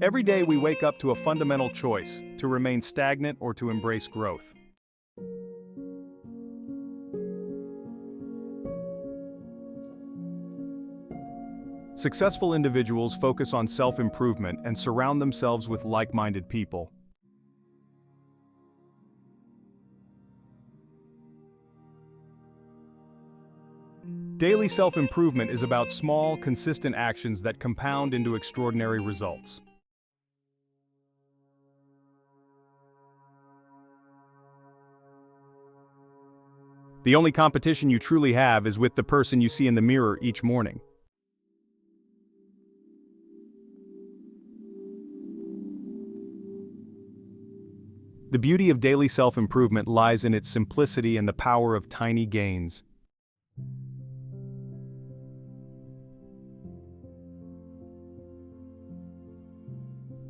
Every day we wake up to a fundamental choice: to remain stagnant or to embrace growth. Successful individuals focus on self-improvement and surround themselves with like-minded people. Daily self-improvement is about small, consistent actions that compound into extraordinary results. The only competition you truly have is with the person you see in the mirror each morning. The beauty of daily self-improvement lies in its simplicity and the power of tiny gains.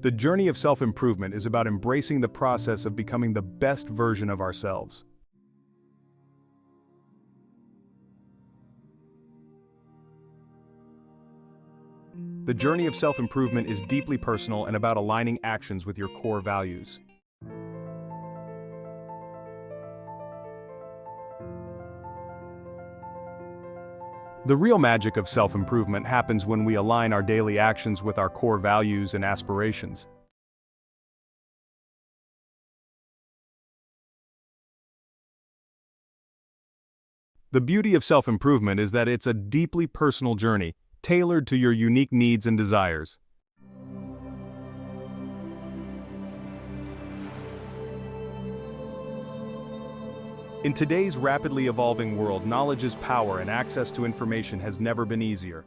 The journey of self-improvement is about embracing the process of becoming the best version of ourselves. The journey of self-improvement is deeply personal and about aligning actions with your core values. The real magic of self-improvement happens when we align our daily actions with our core values and aspirations. The beauty of self-improvement is that it's a deeply personal journey, tailored to your unique needs and desires. In today's rapidly evolving world, knowledge is power and access to information has never been easier.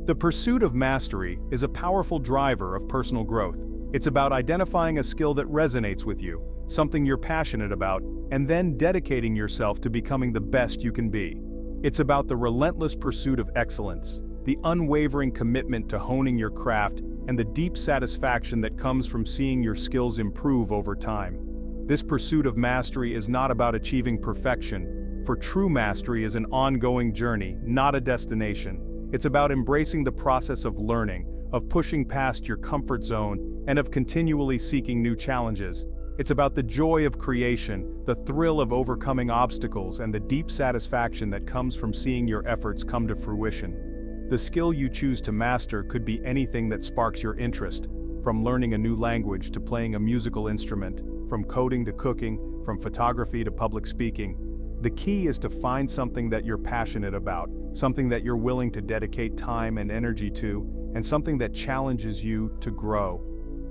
The pursuit of mastery is a powerful driver of personal growth. It's about identifying a skill that resonates with you, something you're passionate about, and then dedicating yourself to becoming the best you can be. It's about the relentless pursuit of excellence, the unwavering commitment to honing your craft, and the deep satisfaction that comes from seeing your skills improve over time. This pursuit of mastery is not about achieving perfection, for true mastery is an ongoing journey, not a destination. It's about embracing the process of learning, of pushing past your comfort zone, and of continually seeking new challenges. It's about the joy of creation, the thrill of overcoming obstacles, and the deep satisfaction that comes from seeing your efforts come to fruition. The skill you choose to master could be anything that sparks your interest, from learning a new language to playing a musical instrument, from coding to cooking, from photography to public speaking. The key is to find something that you're passionate about, something that you're willing to dedicate time and energy to, and something that challenges you to grow.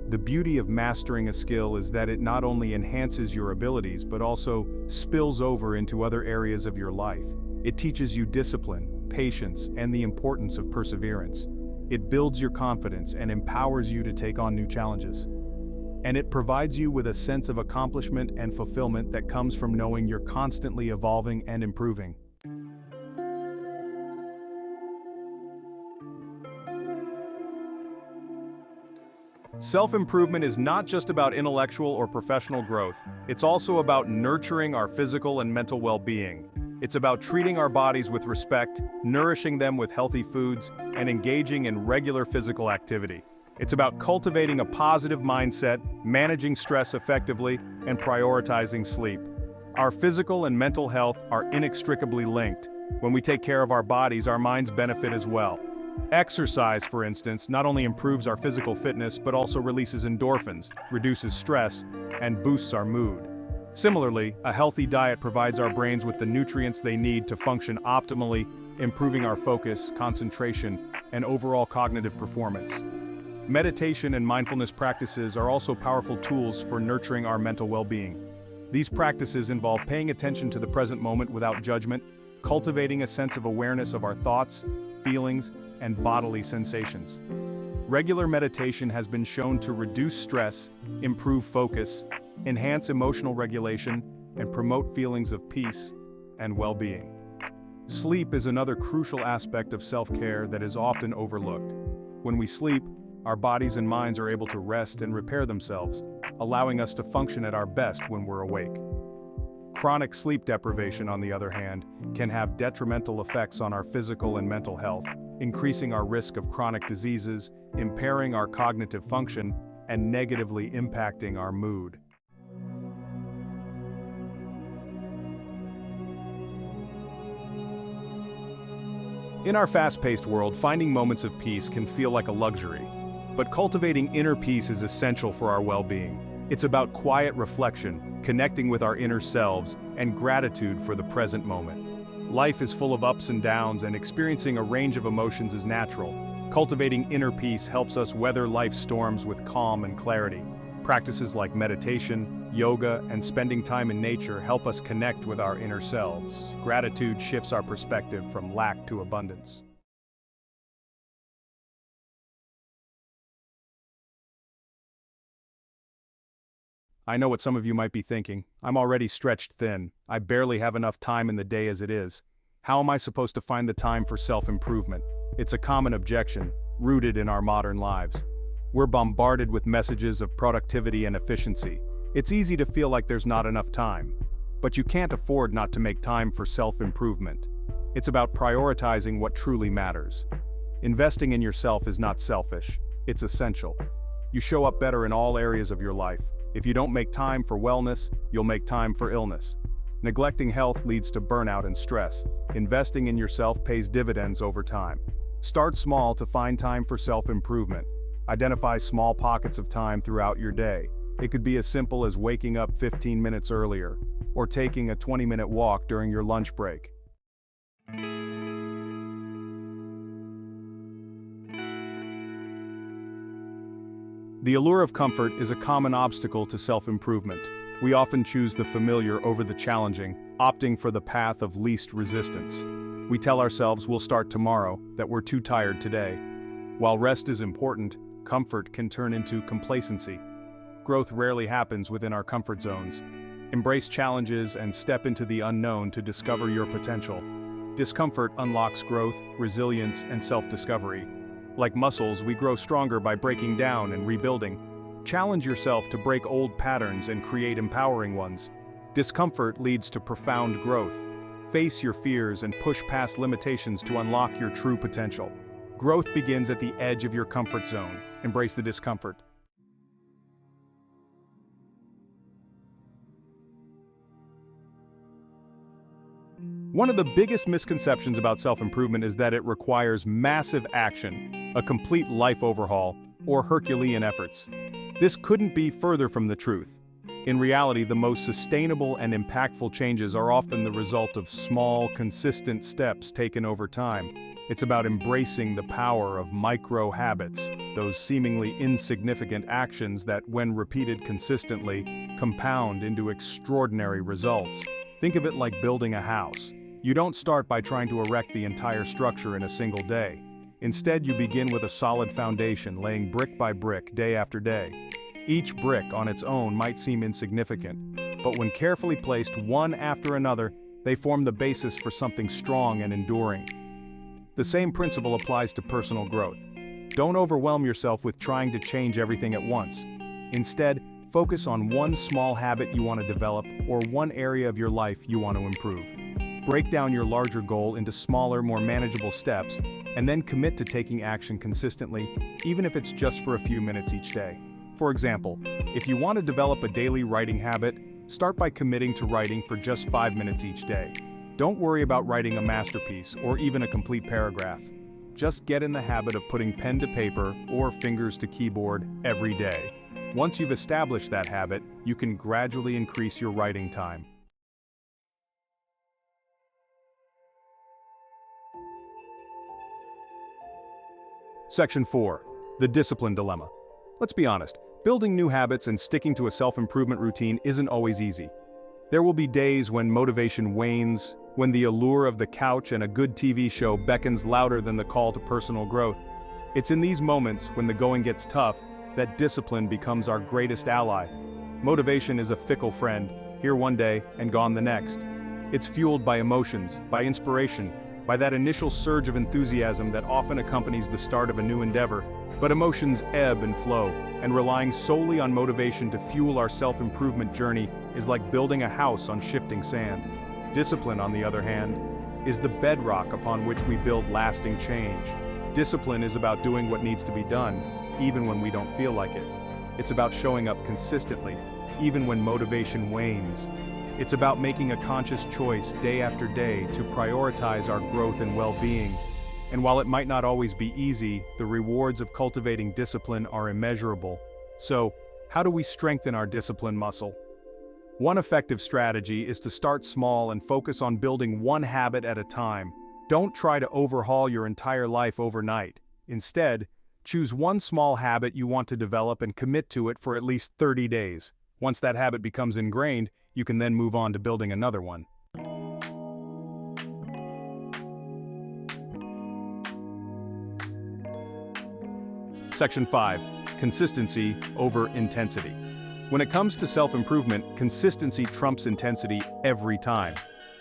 The beauty of mastering a skill is that it not only enhances your abilities but also spills over into other areas of your life. It teaches you discipline, patience, and the importance of perseverance. It builds your confidence and empowers you to take on new challenges. And it provides you with a sense of accomplishment and fulfillment that comes from knowing you're constantly evolving and improving. Self-improvement is not just about intellectual or professional growth, it's also about nurturing our physical and mental well-being. It's about treating our bodies with respect, nourishing them with healthy foods, and engaging in regular physical activity. It's about cultivating a positive mindset, managing stress effectively, and prioritizing sleep. Our physical and mental health are inextricably linked. When we take care of our bodies, our minds benefit as well. Exercise, for instance, not only improves our physical fitness but also releases endorphins, reduces stress, and boosts our mood. Similarly, a healthy diet provides our brains with the nutrients they need to function optimally, improving our focus, concentration, and overall cognitive performance. Meditation and mindfulness practices are also powerful tools for nurturing our mental well-being. These practices involve paying attention to the present moment without judgment, cultivating a sense of awareness of our thoughts, feelings, and bodily sensations. Regular meditation has been shown to reduce stress, improve focus, enhance emotional regulation, and promote feelings of peace and well-being. Sleep is another crucial aspect of self-care that is often overlooked. When we sleep, our bodies and minds are able to rest and repair themselves, allowing us to function at our best when we're awake. Chronic sleep deprivation, on the other hand, can have detrimental effects on our physical and mental health, increasing our risk of chronic diseases, impairing our cognitive function, and negatively impacting our mood. In our fast-paced world, finding moments of peace can feel like a luxury. But cultivating inner peace is essential for our well-being. It's about quiet reflection, connecting with our inner selves, and gratitude for the present moment. Life is full of ups and downs, and experiencing a range of emotions is natural. Cultivating inner peace helps us weather life's storms with calm and clarity. Practices like meditation, yoga, and spending time in nature help us connect with our inner selves. Gratitude shifts our perspective from lack to abundance. I know what some of you might be thinking. I'm already stretched thin. I barely have enough time in the day as it is. How am I supposed to find the time for self-improvement? It's a common objection, rooted in our modern lives. We're bombarded with messages of productivity and efficiency. It's easy to feel like there's not enough time. But you can't afford not to make time for self-improvement. It's about prioritizing what truly matters. Investing in yourself is not selfish. It's essential. You show up better in all areas of your life. If you don't make time for wellness, you'll make time for illness. Neglecting health leads to burnout and stress. Investing in yourself pays dividends over time. Start small to find time for self-improvement. Identify small pockets of time throughout your day. It could be as simple as waking up 15 minutes earlier, or taking a 20-minute walk during your lunch break. The allure of comfort is a common obstacle to self-improvement. We often choose the familiar over the challenging, opting for the path of least resistance. We tell ourselves we'll start tomorrow, that we're too tired today. While rest is important, comfort can turn into complacency. Growth rarely happens within our comfort zones. Embrace challenges and step into the unknown to discover your potential. Discomfort unlocks growth, resilience, and self-discovery. Like muscles, we grow stronger by breaking down and rebuilding. Challenge yourself to break old patterns and create empowering ones. Discomfort leads to profound growth. Face your fears and push past limitations to unlock your true potential. Growth begins at the edge of your comfort zone. Embrace the discomfort. One of the biggest misconceptions about self-improvement is that it requires massive action, a complete life overhaul, or Herculean efforts. This couldn't be further from the truth. In reality, the most sustainable and impactful changes are often the result of small, consistent steps taken over time. It's about embracing the power of micro-habits, those seemingly insignificant actions that, when repeated consistently, compound into extraordinary results. Think of it like building a house. You don't start by trying to erect the entire structure in a single day. Instead, you begin with a solid foundation, laying brick by brick, day after day. Each brick on its own might seem insignificant, but when carefully placed one after another, they form the basis for something strong and enduring. The same principle applies to personal growth. Don't overwhelm yourself with trying to change everything at once. Instead, focus on one small habit you want to develop or one area of your life you want to improve. Break down your larger goal into smaller, more manageable steps, and then commit to taking action consistently, even if it's just for a few minutes each day. For example, if you want to develop a daily writing habit, start by committing to writing for just 5 minutes each day. Don't worry about writing a masterpiece or even a complete paragraph. Just get in the habit of putting pen to paper or fingers to keyboard every day. Once you've established that habit, you can gradually increase your writing time. Section 4. The Discipline Dilemma. Let's be honest, building new habits and sticking to a self-improvement routine isn't always easy. There will be days when motivation wanes, when the allure of the couch and a good TV show beckons louder than the call to personal growth. It's in these moments, when the going gets tough, that discipline becomes our greatest ally. Motivation is a fickle friend, here one day and gone the next. It's fueled by emotions, by inspiration, by that initial surge of enthusiasm that often accompanies the start of a new endeavor. But emotions ebb and flow, and relying solely on motivation to fuel our self-improvement journey is like building a house on shifting sand. Discipline, on the other hand, is the bedrock upon which we build lasting change. Discipline is about doing what needs to be done, even when we don't feel like it. It's about showing up consistently, even when motivation wanes. It's about making a conscious choice day after day to prioritize our growth and well-being. And while it might not always be easy, the rewards of cultivating discipline are immeasurable. So, how do we strengthen our discipline muscle? One effective strategy is to start small and focus on building one habit at a time. Don't try to overhaul your entire life overnight. Instead, choose one small habit you want to develop and commit to it for at least 30 days. Once that habit becomes ingrained, you can then move on to building another one. Section 5. Consistency over intensity. When it comes to self-improvement, consistency trumps intensity every time.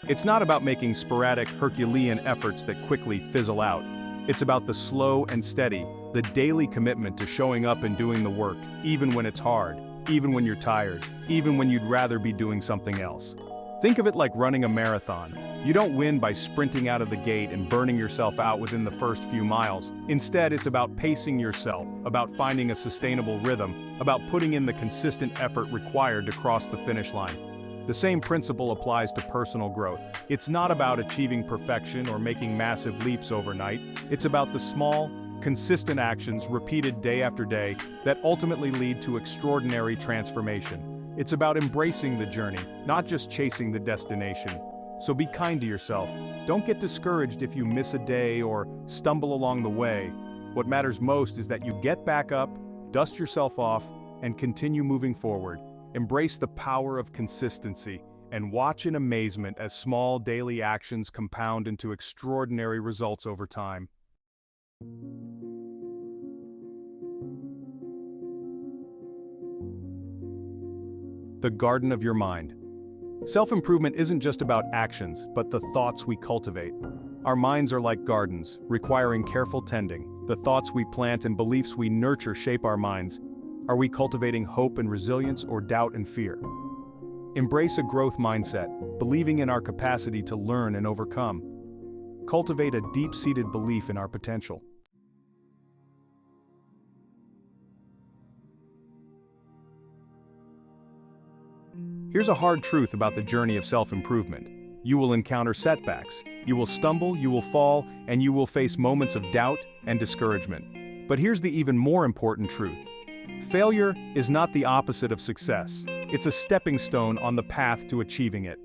It's not about making sporadic, Herculean efforts that quickly fizzle out. It's about the slow and steady, the daily commitment to showing up and doing the work, even when it's hard, even when you're tired, even when you'd rather be doing something else. Think of it like running a marathon. You don't win by sprinting out of the gate and burning yourself out within the first few miles. Instead, it's about pacing yourself, about finding a sustainable rhythm, about putting in the consistent effort required to cross the finish line. The same principle applies to personal growth. It's not about achieving perfection or making massive leaps overnight. It's about the small, consistent actions repeated day after day that ultimately lead to extraordinary transformation. It's about embracing the journey, not just chasing the destination. So be kind to yourself. Don't get discouraged if you miss a day or stumble along the way. What matters most is that you get back up, dust yourself off, and continue moving forward. Embrace the power of consistency and watch in amazement as small daily actions compound into extraordinary results over time. The garden of your mind. Self-improvement isn't just about actions, but the thoughts we cultivate. Our minds are like gardens, requiring careful tending. The thoughts we plant and beliefs we nurture shape our minds. Are we cultivating hope and resilience or doubt and fear? Embrace a growth mindset, believing in our capacity to learn and overcome. Cultivate a deep-seated belief in our potential. Here's a hard truth about the journey of self-improvement. You will encounter setbacks, you will stumble, you will fall, and you will face moments of doubt and discouragement. But here's the even more important truth. Failure is not the opposite of success. It's a stepping stone on the path to achieving it.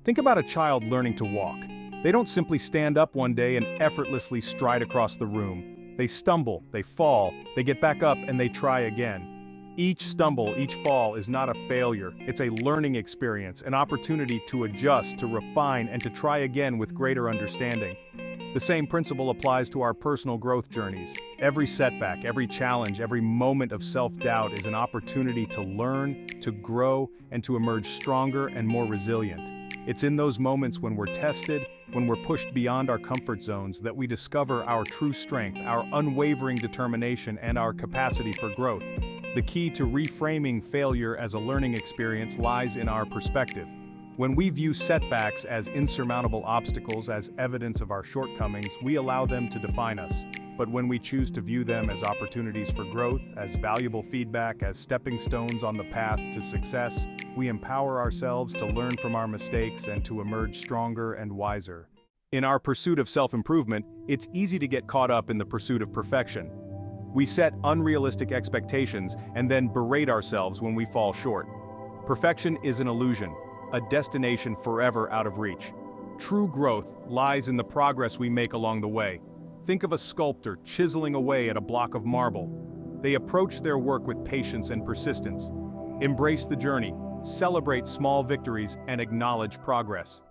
Think about a child learning to walk. They don't simply stand up one day and effortlessly stride across the room. They stumble, they fall, they get back up, and they try again. Each stumble, each fall is not a failure. It's a learning experience, an opportunity to adjust, to refine, and to try again with greater understanding. The same principle applies to our personal growth journeys. Every setback, every challenge, every moment of self-doubt is an opportunity to learn, to grow, and to emerge stronger and more resilient. It's in those moments when we're tested, when we're pushed beyond our comfort zones, that we discover our true strength, our unwavering determination, and our capacity for growth. The key to reframing failure as a learning experience lies in our perspective. When we view setbacks as insurmountable obstacles, as evidence of our shortcomings, we allow them to define us. But when we choose to view them as opportunities for growth, as valuable feedback, as stepping stones on the path to success, we empower ourselves to learn from our mistakes and to emerge stronger and wiser. In our pursuit of self-improvement, it's easy to get caught up in the pursuit of perfection. We set unrealistic expectations and then berate ourselves when we fall short. Perfection is an illusion, a destination forever out of reach. True growth lies in the progress we make along the way. Think of a sculptor chiseling away at a block of marble. They approach their work with patience and persistence. Embrace the journey, celebrate small victories, and acknowledge progress.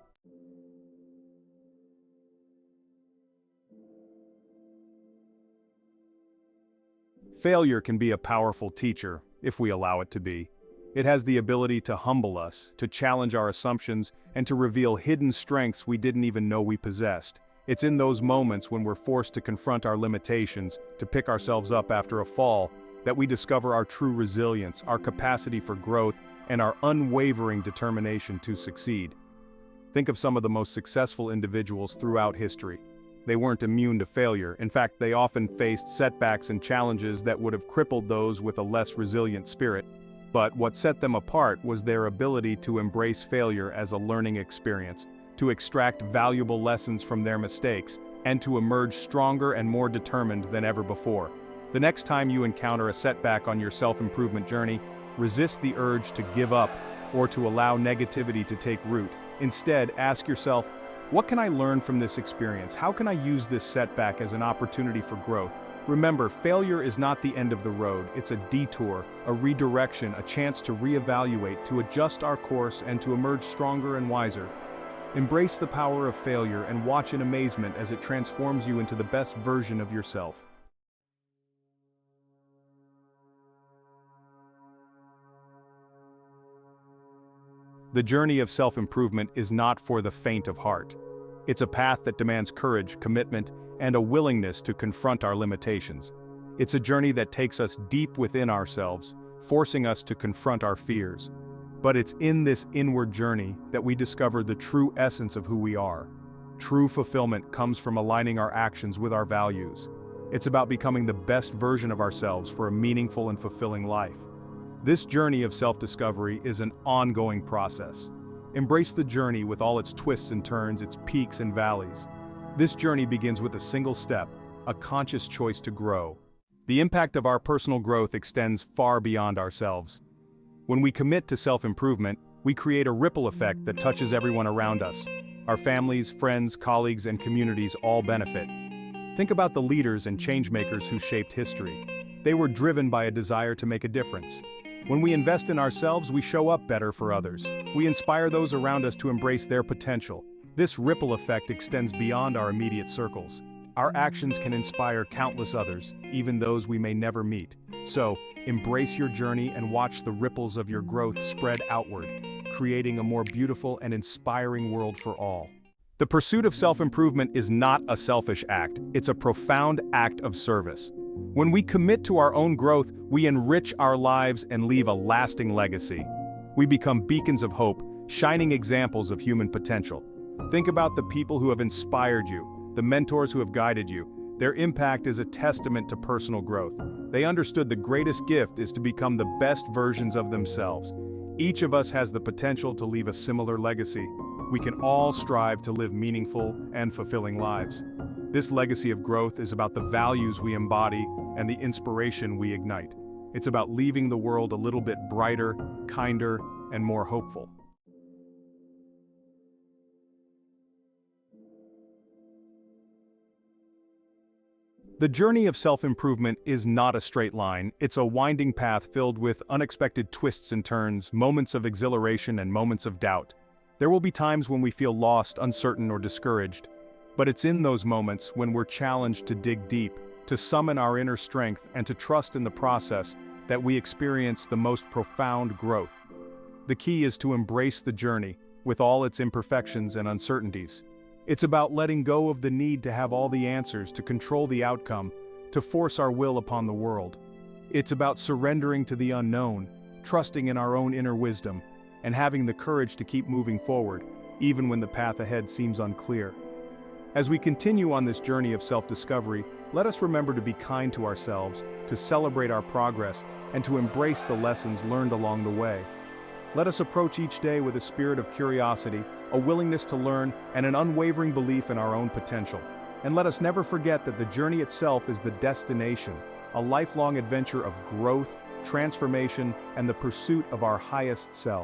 Failure can be a powerful teacher, if we allow it to be. It has the ability to humble us, to challenge our assumptions, and to reveal hidden strengths we didn't even know we possessed. It's in those moments when we're forced to confront our limitations, to pick ourselves up after a fall, that we discover our true resilience, our capacity for growth, and our unwavering determination to succeed. Think of some of the most successful individuals throughout history. They weren't immune to failure. In fact, they often faced setbacks and challenges that would have crippled those with a less resilient spirit. But what set them apart was their ability to embrace failure as a learning experience, to extract valuable lessons from their mistakes, and to emerge stronger and more determined than ever before. The next time you encounter a setback on your self-improvement journey, resist the urge to give up or to allow negativity to take root. Instead, ask yourself, what can I learn from this experience? How can I use this setback as an opportunity for growth? Remember, failure is not the end of the road. It's a detour, a redirection, a chance to reevaluate, to adjust our course, and to emerge stronger and wiser. Embrace the power of failure and watch in amazement as it transforms you into the best version of yourself. The journey of self-improvement is not for the faint of heart. It's a path that demands courage, commitment, and a willingness to confront our limitations. It's a journey that takes us deep within ourselves, forcing us to confront our fears. But it's in this inward journey that we discover the true essence of who we are. True fulfillment comes from aligning our actions with our values. It's about becoming the best version of ourselves for a meaningful and fulfilling life. This journey of self-discovery is an ongoing process. Embrace the journey with all its twists and turns, its peaks and valleys. This journey begins with a single step, a conscious choice to grow. The impact of our personal growth extends far beyond ourselves. When we commit to self-improvement, we create a ripple effect that touches everyone around us. Our families, friends, colleagues, and communities all benefit. Think about the leaders and changemakers who shaped history. They were driven by a desire to make a difference. When we invest in ourselves, we show up better for others. We inspire those around us to embrace their potential. This ripple effect extends beyond our immediate circles. Our actions can inspire countless others, even those we may never meet. So, embrace your journey and watch the ripples of your growth spread outward, creating a more beautiful and inspiring world for all. The pursuit of self-improvement is not a selfish act, it's a profound act of service. When we commit to our own growth, we enrich our lives and leave a lasting legacy. We become beacons of hope, shining examples of human potential. Think about the people who have inspired you, the mentors who have guided you. Their impact is a testament to personal growth. They understood the greatest gift is to become the best versions of themselves. Each of us has the potential to leave a similar legacy. We can all strive to live meaningful and fulfilling lives. This legacy of growth is about the values we embody and the inspiration we ignite. It's about leaving the world a little bit brighter, kinder, and more hopeful. The journey of self-improvement is not a straight line. It's a winding path filled with unexpected twists and turns, moments of exhilaration and moments of doubt. There will be times when we feel lost, uncertain, or discouraged. But it's in those moments when we're challenged to dig deep, to summon our inner strength, and to trust in the process that we experience the most profound growth. The key is to embrace the journey, with all its imperfections and uncertainties. It's about letting go of the need to have all the answers, to control the outcome, to force our will upon the world. It's about surrendering to the unknown, trusting in our own inner wisdom, and having the courage to keep moving forward, even when the path ahead seems unclear. As we continue on this journey of self-discovery, let us remember to be kind to ourselves, to celebrate our progress, and to embrace the lessons learned along the way. Let us approach each day with a spirit of curiosity, a willingness to learn, and an unwavering belief in our own potential. And let us never forget that the journey itself is the destination, a lifelong adventure of growth, transformation, and the pursuit of our highest selves.